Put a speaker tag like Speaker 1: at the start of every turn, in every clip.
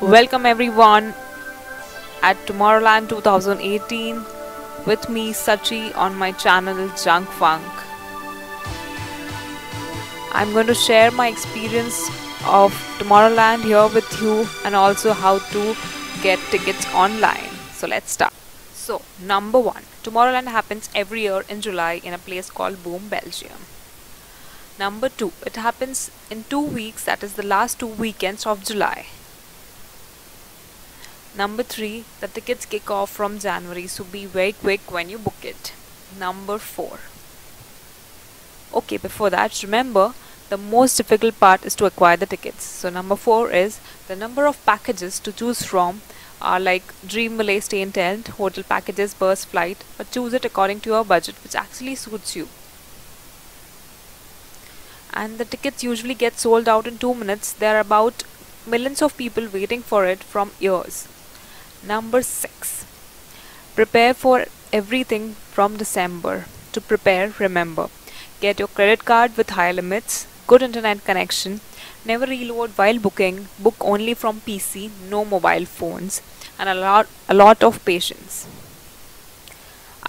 Speaker 1: Welcome everyone at Tomorrowland 2018 with me Sachi on my channel Junkfunk. I'm going to share my experience of Tomorrowland here with you and also how to get tickets online. So let's start. So number 1, Tomorrowland happens every year in July in a place called Boom, Belgium. Number 2, it happens in 2 weeks, that is the last 2 weekends of July. Number 3, the tickets kick off from January, so be very quick when you book it. Number 4. Okay, before that, remember the most difficult part is to acquire the tickets. So number 4 is the number of packages to choose from are like Dream Valley Stay in Tent, hotel packages, bus, flight, but choose it according to your budget which actually suits you. And the tickets usually get sold out in 2 minutes. There are about millions of people waiting for it from years. Number 6. Prepare for everything from December. To prepare, remember, get your credit card with high limits, good internet connection, never reload while booking, book only from PC, no mobile phones, and a lot of patience.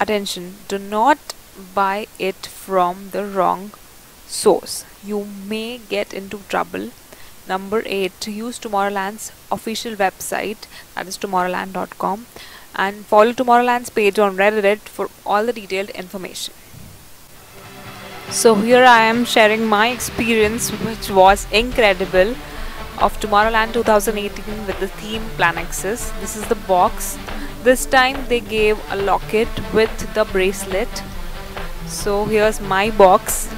Speaker 1: Attention, do not buy it from the wrong source. You may get into trouble. Number 8, to use Tomorrowland's official website, that is tomorrowland.com, and follow Tomorrowland's page on Reddit for all the detailed information. So here I am sharing my experience, which was incredible, of Tomorrowland 2018 with the theme Plan Access. This is the box. This time they gave a locket with the bracelet. So here's my box.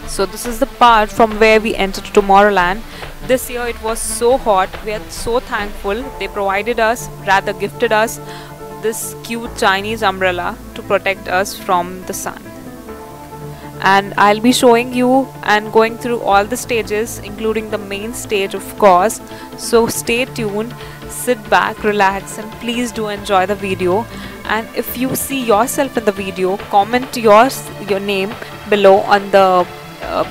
Speaker 1: So this is the part from where we entered Tomorrowland. This year it was so hot. We are so thankful they provided us, rather gifted us, this cute Chinese umbrella to protect us from the sun. And I'll be showing you and going through all the stages, including the main stage of course. So stay tuned, sit back, relax, and please do enjoy the video. And if you see yourself in the video, comment your name below on the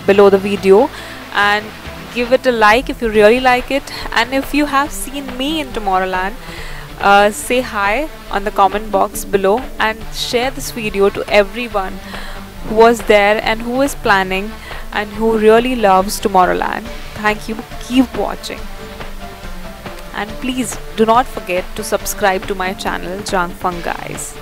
Speaker 1: below the video and give it a like if you really like it. And if you have seen me in Tomorrowland, say hi on the comment box below and share this video to everyone who was there and who is planning and who really loves Tomorrowland. Thank you. Keep watching. And please do not forget to subscribe to my channel Junkfunk, guys.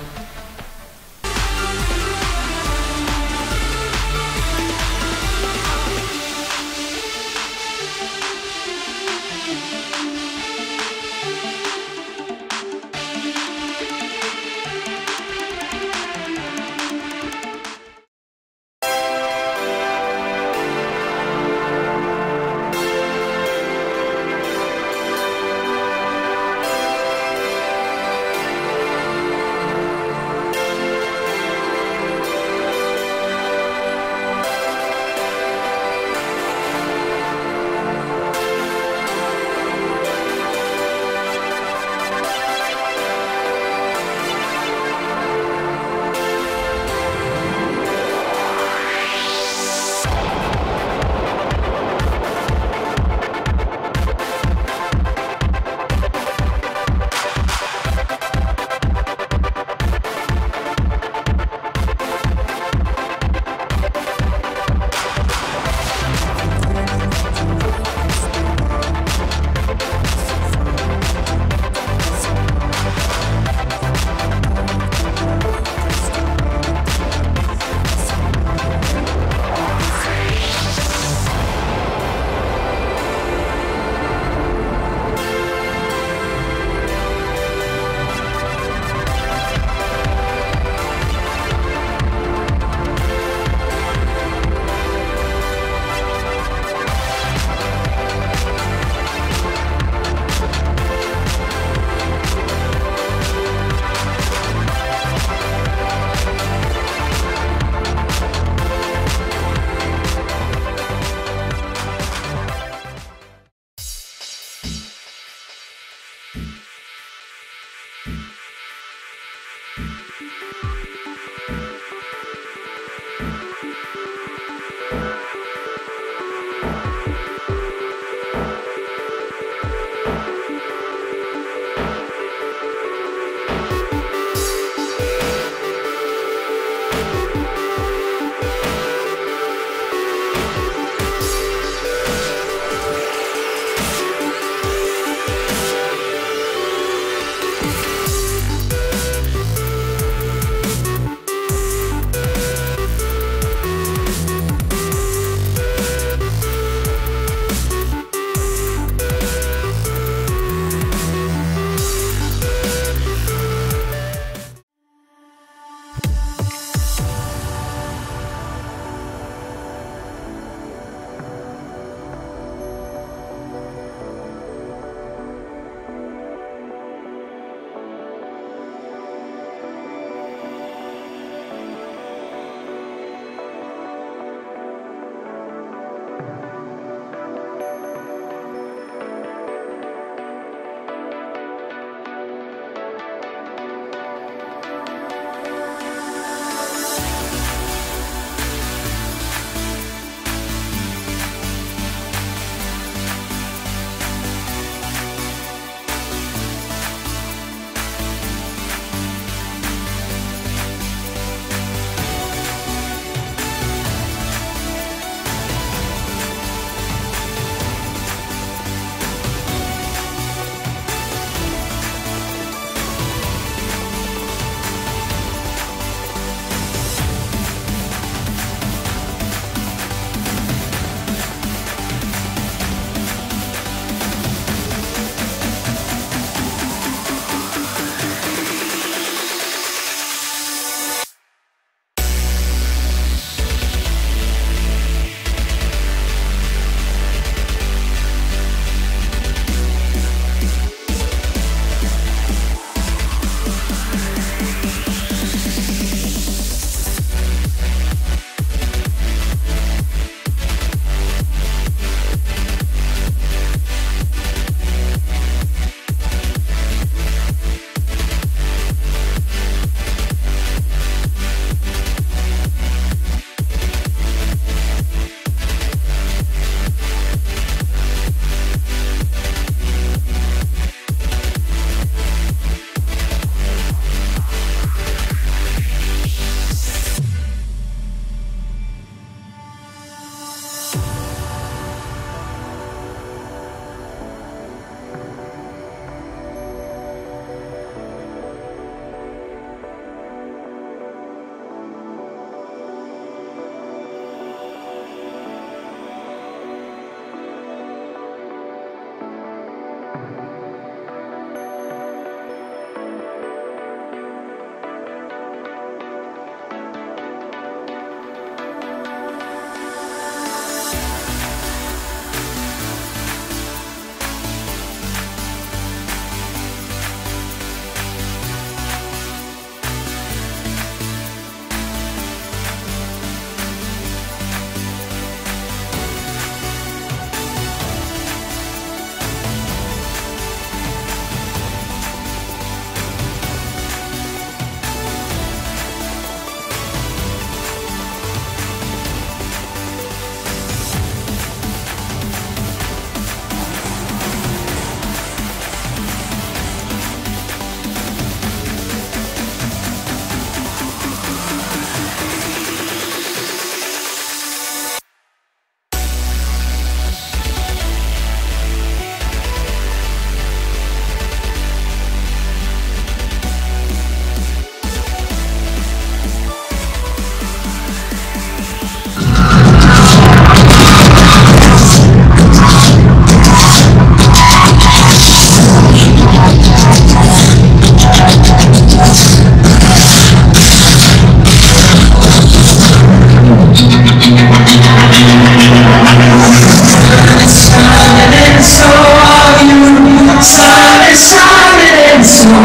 Speaker 2: Sun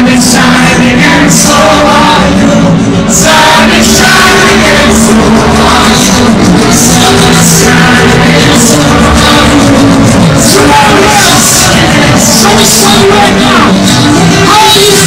Speaker 2: is shining and so are you. Sun is shining and so are you. Sun is shining and so are you. Tomorrow, show me some right now. How do you